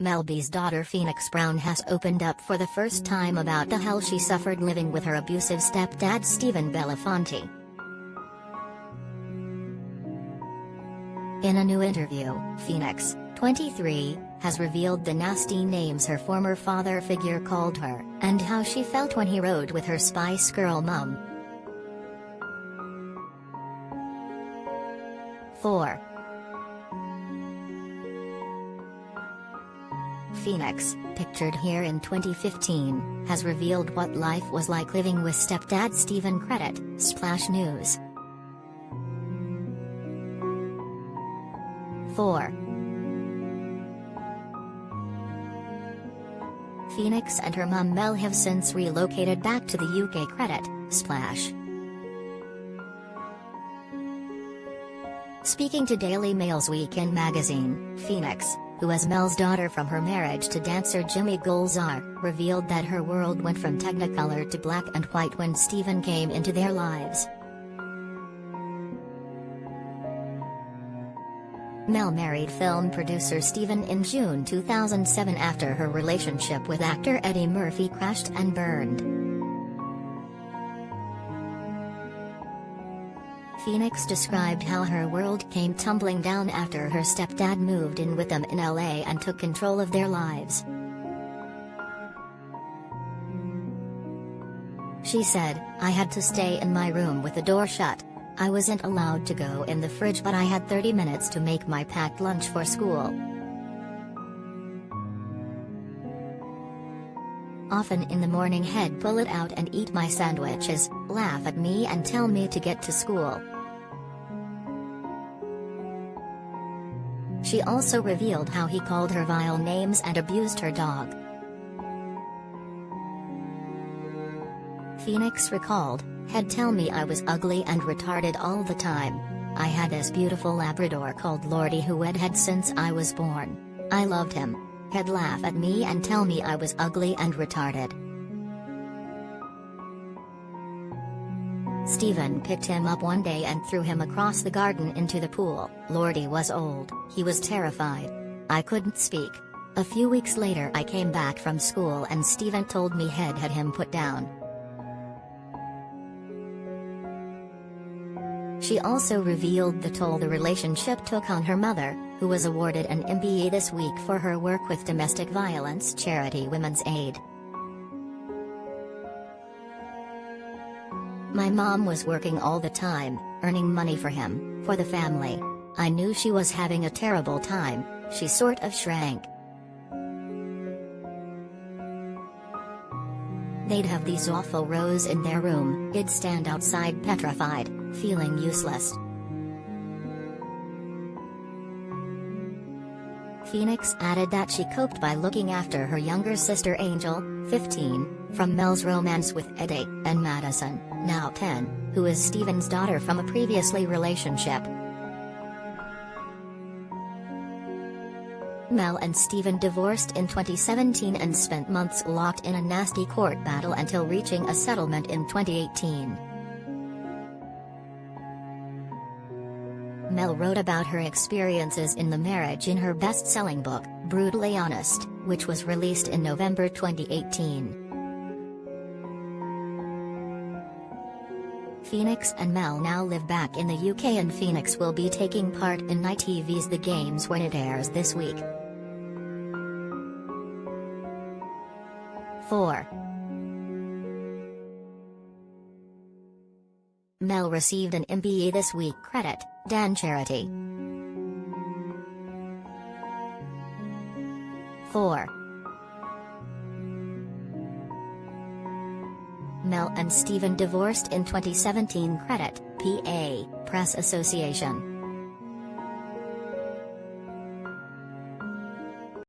MEL B's daughter Phoenix Brown has opened up for the first time about the hell she suffered living with her abusive stepdad Stephen Belafonte. In a new interview, Phoenix, 23, has revealed the nasty names her former father figure called her, and how she felt when he rode with her Spice Girl mum. 4. Phoenix, pictured here in 2015, has revealed what life was like living with stepdad StephenCredit, Splash News. 4. Phoenix and her mum Mel have since relocated back to the UKCredit, Splash. Speaking to Daily Mail's Weekend magazine, Phoenix, who is Mel's daughter from her marriage to dancer Jimmy Gulzar, revealed that her world went from technicolor to black and white when Stephen came into their lives. Mel married film producer Stephen in June 2007 after her relationship with actor Eddie Murphy crashed and burned. Phoenix described how her world came tumbling down after her stepdad moved in with them in LA and took control of their lives. She said, "I had to stay in my room with the door shut. I wasn't allowed to go in the fridge, but I had 30 minutes to make my packed lunch for school. Often in the morning he'd pull it out and eat my sandwiches, laugh at me and tell me to get to school." She also revealed how he called her vile names and abused her dog. Phoenix recalled, "He'd tell me I was ugly and retarded all the time. I had this beautiful Labrador called Lordy who I'd had since I was born. I loved him. He'd laugh at me and tell me I was ugly and retarded." Stephen picked him up one day and threw him across the garden into the pool. Lordy was old, he was terrified. I couldn't speak. A few weeks later I came back from school and Stephen told me he'd had him put down. She also revealed the toll the relationship took on her mother, who was awarded an MBE this week for her work with domestic violence charity Women's Aid. "My mom was working all the time, earning money for him, for the family. I knew she was having a terrible time," she sort of shrank. "They'd have these awful rows in their room, I'd stand outside petrified, feeling useless." Phoenix added that she coped by looking after her younger sister Angel, 15, from Mel's romance with Eddie, and Madison, now 10, who is Stephen's daughter from a previously relationship. Mel and Stephen divorced in 2017 and spent months locked in a nasty court battle until reaching a settlement in 2018. Mel wrote about her experiences in the marriage in her best-selling book, Brutally Honest, which was released in November 2018. Phoenix and Mel now live back in the UK, and Phoenix will be taking part in ITV's The Games when it airs this week. 4. Mel received an MBE this week. Credit, Dan Charity. 4. Mel and Stephen divorced in 2017. Credit, PA, Press Association.